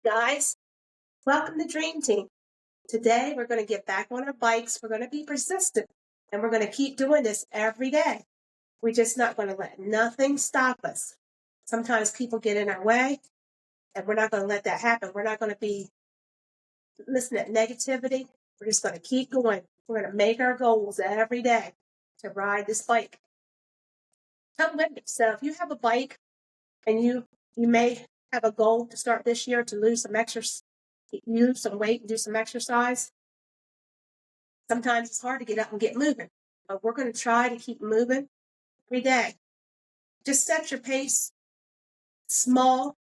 Guys, welcome to Dream Team. Today we're going to get back on our bikes. We're going to be persistent and we're going to keep doing this every day. We're just not going to let nothing stop us. Sometimes people get in our way and we're not going to let that happen. We're not going to be listening to negativity. We're just going to keep going. We're going to make our goals every day to ride this bike. Come with me. So if you have a bike and you may have a goal to start this year to lose some weight and do some exercise. Sometimes it's hard to get up and get moving, but we're going to try to keep moving every day. Just set your pace small.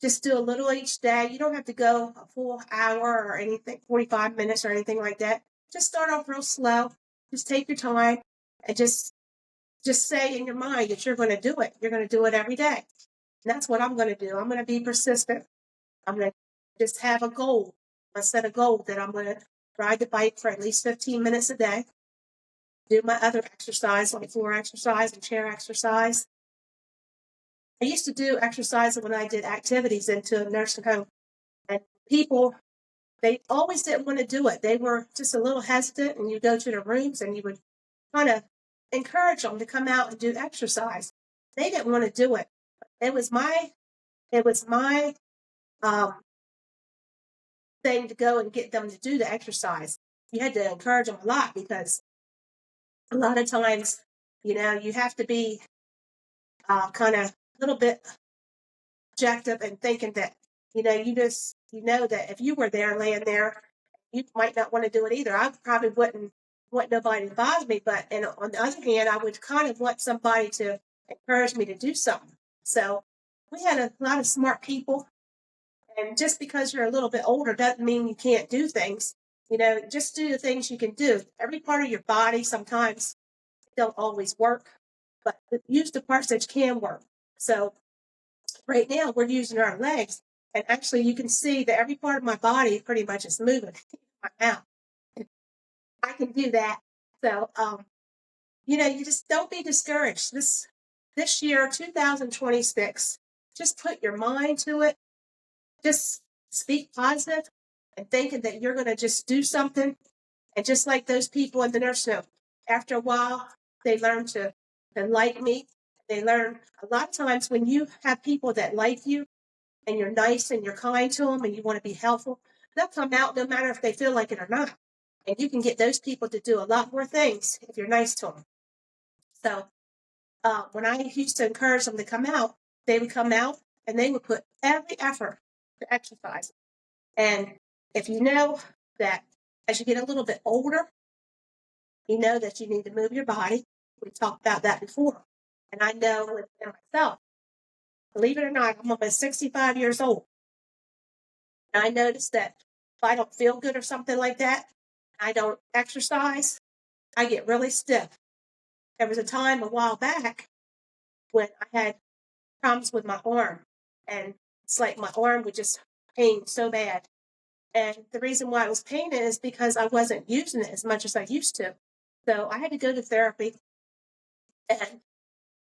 Just do a little each day. You don't have to go a full hour or anything, 45 minutes or anything like that. Just start off real slow. Just take your time and just say in your mind that you're going to do it. You're going to do it every day. And that's what I'm going to do. I'm going to be persistent. I'm going to just have a goal. I set a goal that I'm going to ride the bike for at least 15 minutes a day. Do my other exercise, like floor exercise and chair exercise. I used to do exercise when I did activities into a nursing home. And people, they always didn't want to do it. They were just a little hesitant, and you go to the rooms and you would kind of encourage them to come out and do exercise. They didn't want to do it. It was my thing to go and get them to do the exercise. You had to encourage them a lot because a lot of times, you have to be kind of a little bit jacked up and thinking that, you know that if you were there laying there, you might not want to do it either. I probably wouldn't want nobody to bother me, but on the other hand, I would kind of want somebody to encourage me to do something. So we had a lot of smart people. And just because you're a little bit older doesn't mean you can't do things. Just do the things you can do. Every part of your body sometimes don't always work, but use the parts that can work. So right now we're using our legs, and actually you can see that every part of my body pretty much is moving right now. I can do that. So, you just don't be discouraged. This year, 2026, just put your mind to it. Just speak positive and thinking that you're going to just do something. And just like those people in the nursing home, after a while, they learn to like me. They learn a lot of times when you have people that like you and you're nice and you're kind to them and you want to be helpful, they'll come out no matter if they feel like it or not. And you can get those people to do a lot more things if you're nice to them. So when I used to encourage them to come out, they would come out and they would put every effort to exercise. And if you know that as you get a little bit older, you know that you need to move your body. We talked about that before. And I know within myself, believe it or not, I'm almost 65 years old. And I noticed that if I don't feel good or something like that, I don't exercise, I get really stiff. There was a time a while back when I had problems with my arm. And it's like my arm would just pain so bad. And the reason why it was paining is because I wasn't using it as much as I used to. So I had to go to therapy. And,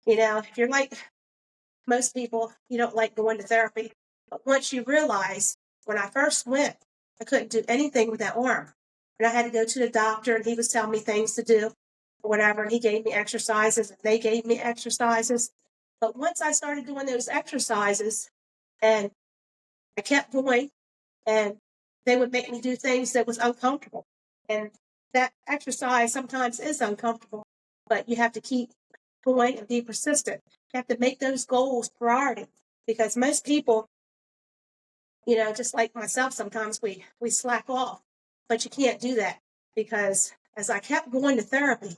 if you're like most people, you don't like going to therapy. But once you realize, when I first went, I couldn't do anything with that arm. And I had to go to the doctor, and he was telling me things to do or whatever. And he gave me exercises, and they gave me exercises. But once I started doing those exercises, and I kept going, and they would make me do things that was uncomfortable. And that exercise sometimes is uncomfortable, but you have to keep going and be persistent. You have to make those goals priority, because most people, just like myself, sometimes we slack off, but you can't do that, because as I kept going to therapy,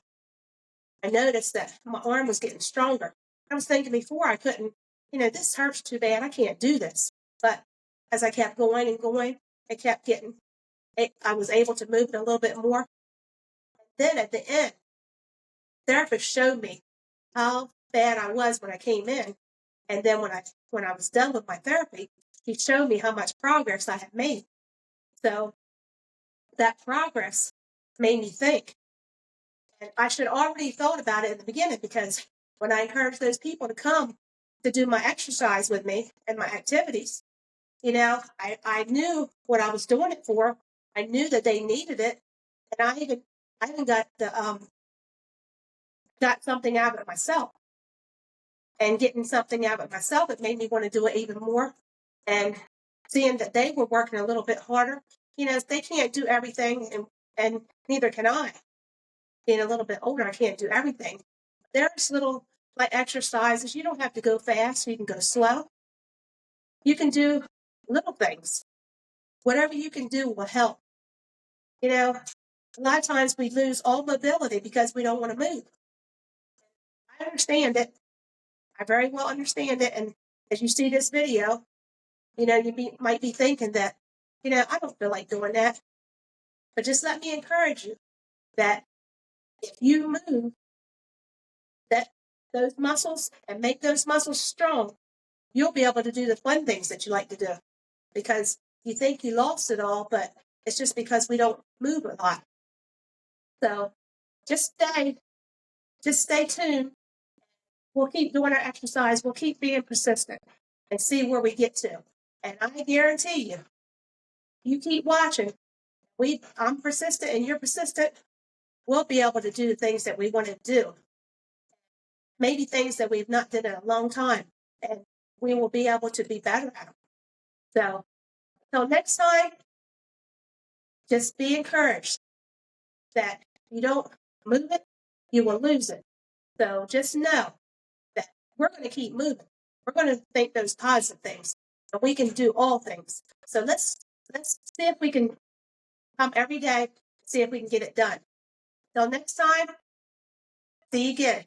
I noticed that my arm was getting stronger. I was thinking before I couldn't, this hurts too bad. I can't do this. But as I kept going and going, I was able to move it a little bit more. Then at the end, therapist showed me how bad I was when I came in. And then when I was done with my therapy, he showed me how much progress I had made. So that progress made me think. And I should already thought about it in the beginning, because when I encouraged those people to come to do my exercise with me and my activities, I knew what I was doing it for. I knew that they needed it, and I even got something out of it myself. And getting something out of it myself, it made me want to do it even more. And seeing that they were working a little bit harder, they can't do everything, and neither can I. Being a little bit older, I can't do everything. There's little like exercises. You don't have to go fast. You can go slow. You can do little things. Whatever you can do will help. A lot of times we lose all mobility because we don't want to move. I understand it. I very well understand it. And as you see this video, might be thinking that, I don't feel like doing that. But just let me encourage you that if you move that those muscles and make those muscles strong, you'll be able to do the fun things that you like to do. Because you think you lost it all, but it's just because we don't move a lot. So just stay tuned. We'll keep doing our exercise. We'll keep being persistent and see where we get to. And I guarantee you keep watching. I'm persistent and you're persistent. We'll be able to do the things that we want to do. Maybe things that we've not done in a long time. And we will be able to be better at them. So, until next time, just be encouraged that you don't move it, you will lose it. So just know that we're going to keep moving. We're going to think those positive things, and we can do all things. So let's see if we can come every day, see if we can get it done. Till next time, see you again.